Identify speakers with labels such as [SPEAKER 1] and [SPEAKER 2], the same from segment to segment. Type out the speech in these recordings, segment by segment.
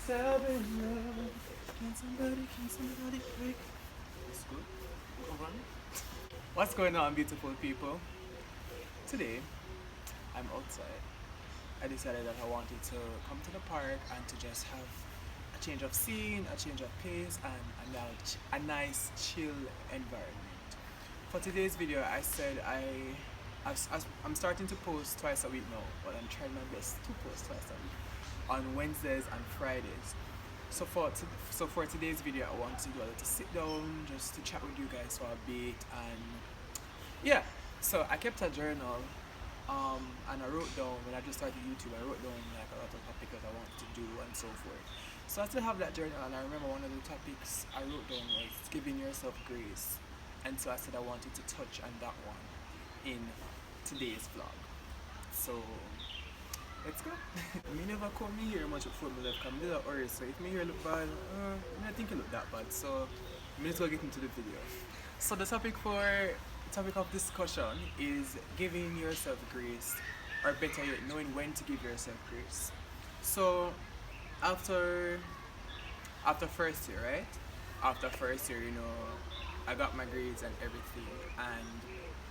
[SPEAKER 1] Savage love. Can somebody break? That's good. Go on. What's going on, beautiful people? Today, I'm outside. I decided that I wanted to come to the park and to just have a change of scene, a change of pace, and a nice, chill environment. For today's video, I said I'm starting to post twice a week now, but I'm trying my best to post twice a week on Wednesdays and Fridays. So for today's video, I want to do a little sit down, just to chat with you guys for a bit, and yeah. So I kept a journal, and I wrote down when I just started YouTube. I wrote down like a lot of topics that I wanted to do and so forth. So I still have that journal, and I remember one of the topics I wrote down was giving yourself grace, and so I said I wanted to touch on that one in today's vlog. So let's go. Me never come here much before me left, come little early, so if me here look bad, I think it look that bad. So let's go get into the video. So the topic of discussion is giving yourself grace, or better yet, knowing when to give yourself grace. So after first year, right? After first year, I got my grades and everything, and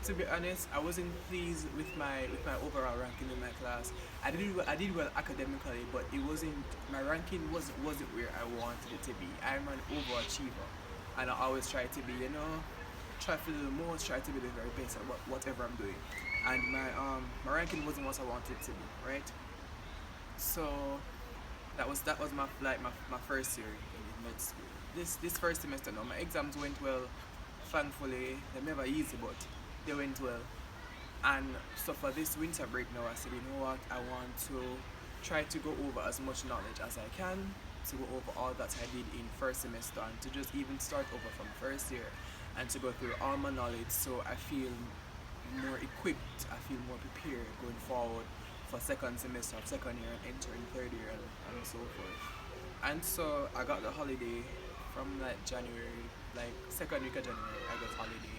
[SPEAKER 1] to be honest, I wasn't pleased with my overall ranking in my class. I did well academically, but it wasn't my ranking wasn't where I wanted it to be. I'm an overachiever, and I always try to be, try to do the most, try to be the very best at whatever I'm doing. And my ranking wasn't what I wanted it to be, right? So that was my first year in med school. This first semester now, my exams went well, thankfully. They're never easy, but they went well. And so for this winter break now, I said, you know what, I want to try to go over as much knowledge as I can, to go over all that I did in first semester, and to just even start over from first year, and to go through all my knowledge, so I feel more equipped, I feel more prepared going forward for second semester of second year and entering third year, and so forth. And so I got the holiday from like January, like second week of January, I got holiday.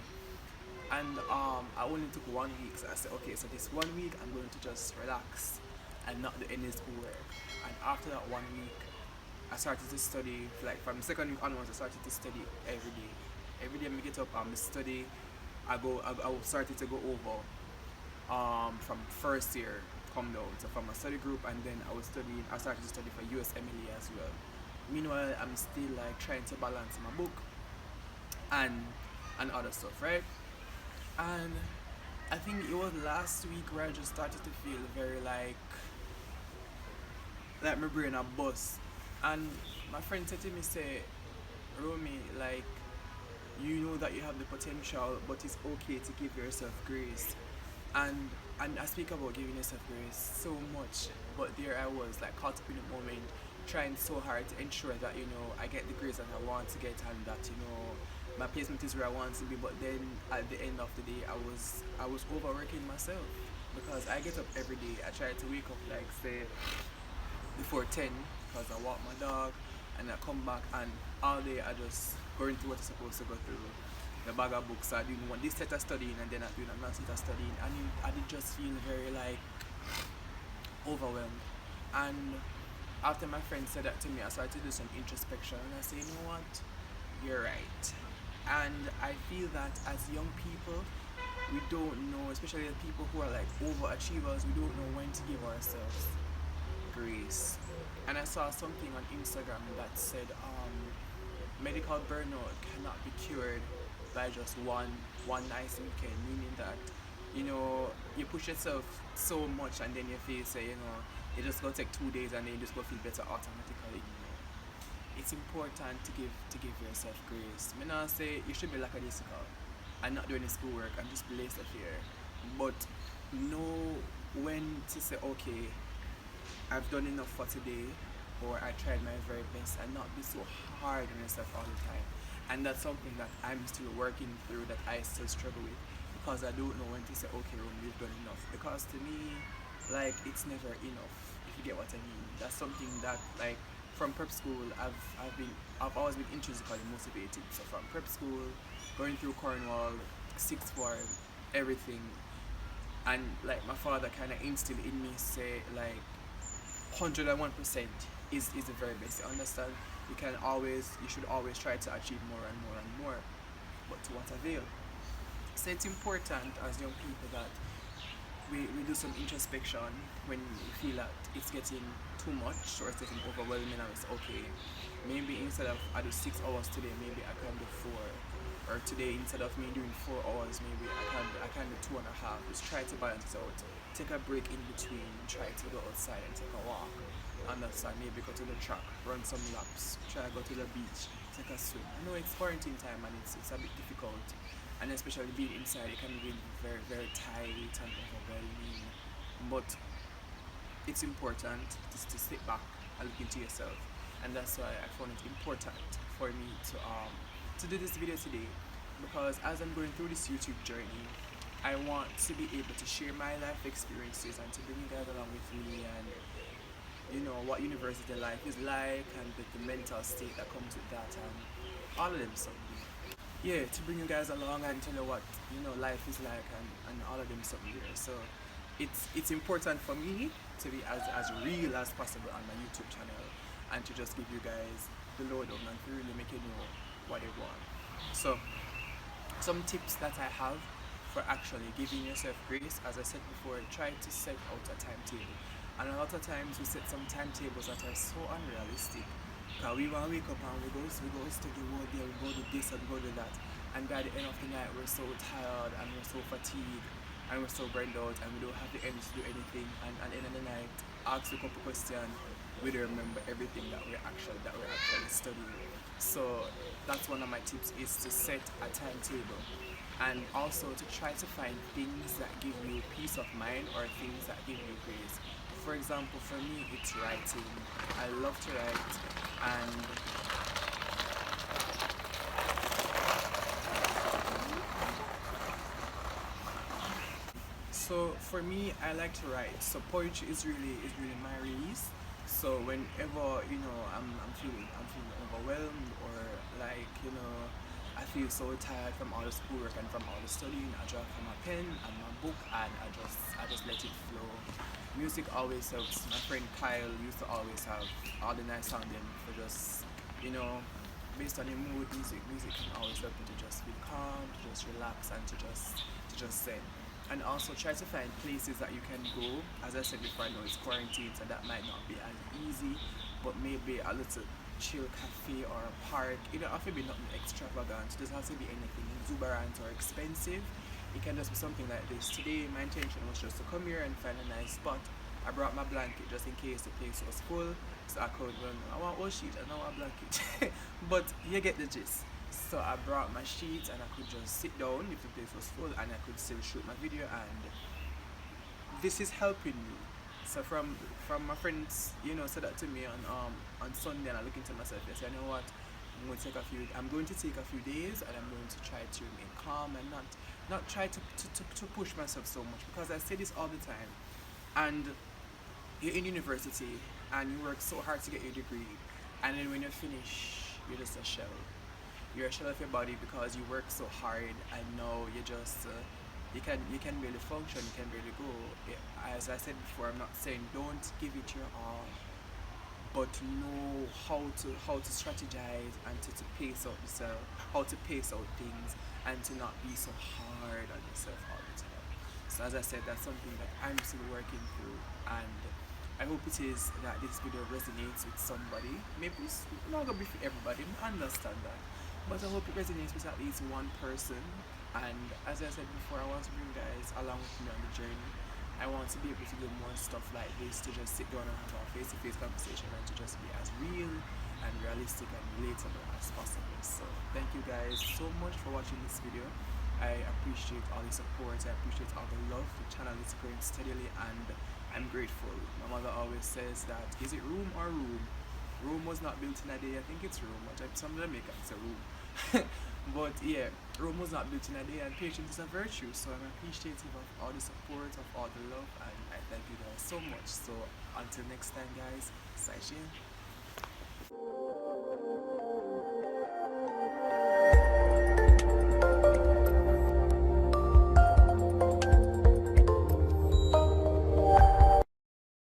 [SPEAKER 1] And I only took 1 week, so I said, okay, so this 1 week I'm going to just relax and not do any schoolwork. And after that 1 week, I started to study, like from second week onwards, I started to study every day. Every day I get up, study. I started to go over from first year come down, so from a study group, and then I started to study for USMLE as well. Meanwhile, I'm still like trying to balance my book and other stuff, right? And I think it was last week where I just started to feel very like my brain a bust. And my friend said to me, say, Romy, like, you know that you have the potential, but it's okay to give yourself grace. And I speak about giving yourself grace so much, but there I was like caught up in the moment, trying so hard to ensure that I get the grace that I want to get, and that my placement is where I want to be. But then at the end of the day, I was overworking myself, because I get up every day. I try to wake up like say before 10, because I walk my dog, and I come back, and all day I just going through what I'm supposed to go through. The bag of books, I didn't want this set of studying, and then I do another set of studying, and I did just feel very like overwhelmed. And after my friend said that to me, I started to do some introspection, and I said, you know what, you're right. And I feel that as young people, we don't know, especially the people who are like overachievers, we don't know when to give ourselves grace. And I saw something on Instagram that said medical burnout cannot be cured by just one nice weekend, meaning that you push yourself so much, and then you feel say it just gonna take 2 days, and then you just go feel better automatically. It's important to give yourself grace. Me not say you should be lackadaisical and not doing the schoolwork and just be laissez faire, but know when to say, okay, I've done enough for today, or I tried my very best, and not be so hard on yourself all the time. And that's something that I'm still working through, that I still struggle with, because I don't know when to say, okay, Ron, you've done enough. Because to me, like, it's never enough, if you get what I mean. That's something that, like, from prep school, I've always been intrinsically motivated. So from prep school, going through Cornwall, sixth form, everything, and like my father kind of instilled in me, say, like, 101% is the very best. You understand? You should always try to achieve more and more and more, but to what avail? So it's important as young people that we do some introspection when we feel that it's getting too much or it's getting overwhelming and it's okay. Maybe instead of I do 6 hours today, maybe I can do four. Or today instead of me doing 4 hours, maybe I can do two and a half. Just try to balance it out. Take a break in between, try to go outside and take a walk. Understand, maybe go to the track, run some laps, try to go to the beach, take a swim. I know it's quarantine time and it's a bit difficult, and especially being inside, it can be very, very tight and overwhelming. But it's important to sit back and look into yourself, and that's why I found it important for me to do this video today, because as I'm going through this YouTube journey, I want to be able to share my life experiences and to bring you guys along with me, and what university life is like and the mental state that comes with that and all of them something. Yeah, to bring you guys along and tell you what life is like and all of them something there. So it's important for me to be as real as possible on my YouTube channel and to just give you guys the lowdown and to really make you know what I want. So some tips that I have for actually giving yourself grace, as I said before, try to set out a timetable. And a lot of times we set some timetables that are so unrealistic. Because we want to wake up and we go study all day, we go do this and go do that. And by the end of the night, we're so tired and we're so fatigued and we're so burned out and we don't have the energy to do anything. And at the end of the night, ask a couple questions, we don't remember everything that we're actually studying. So that's one of my tips, is to set a timetable, and also to try to find things that give you peace of mind or things that give you grace. For example, for me, it's writing. I love to write, and so for me, I like to write. So poetry is really my release. So whenever I'm feeling overwhelmed, or like I feel so tired from all the schoolwork and from all the studying, I draw from my pen and my book and I just let it flow. Music always helps. My friend Kyle used to always have all the nice sounding for just you know based on your mood. Music can always help you to just feel calm, to just relax, and to just zen. And also try to find places that you can go. As I said before, I know it's quarantine, so that might not be as easy, but maybe a little chill cafe or a park. It don't have to be nothing extravagant. It doesn't have to be anything exuberant or expensive. It can just be something like this. Today, my intention was just to come here and find a nice spot. I brought my blanket just in case the place was full, so I could run. I want one sheet and I want a blanket, but you get the gist. So I brought my sheets and I could just sit down if the place was full, and I could still shoot my video, and this is helping me. So from my friends, said that to me on Sunday, and I look into myself and say, you know what, I'm going to take a few days, and I'm going to try to remain calm and not try to push myself so much, because I say this all the time. And you're in university and you work so hard to get your degree, and then when you finish, you're just a shell. You're a shell of your body because you work so hard, and now you just you can barely function, you can barely go. As I said before, I'm not saying don't give it your all, but know how to strategize and to pace out yourself, how to pace out things, and to not be so hard on yourself all the time. So as I said, that's something that I'm still working through, and I hope it is that this video resonates with somebody. Maybe it's not gonna be for everybody, I understand that, but I hope it resonates with at least one person. And as I said before, I want to bring you guys along with me on the journey. I want to be able to do more stuff like this, to just sit down and have a face-to-face conversation, and to just be as real and realistic and relatable as possible. So thank you guys so much for watching this video. I appreciate all the support, I appreciate all the love. The channel is growing steadily, and I'm grateful. My mother always says that, is it room or room? Rome was not built in a day. I think it's Rome, but some Jamaicans say Rome. But yeah, Rome was not built in a day, and patience is a virtue. So I'm appreciative of all the support, of all the love, and I thank you guys so much. So until next time, guys, Sai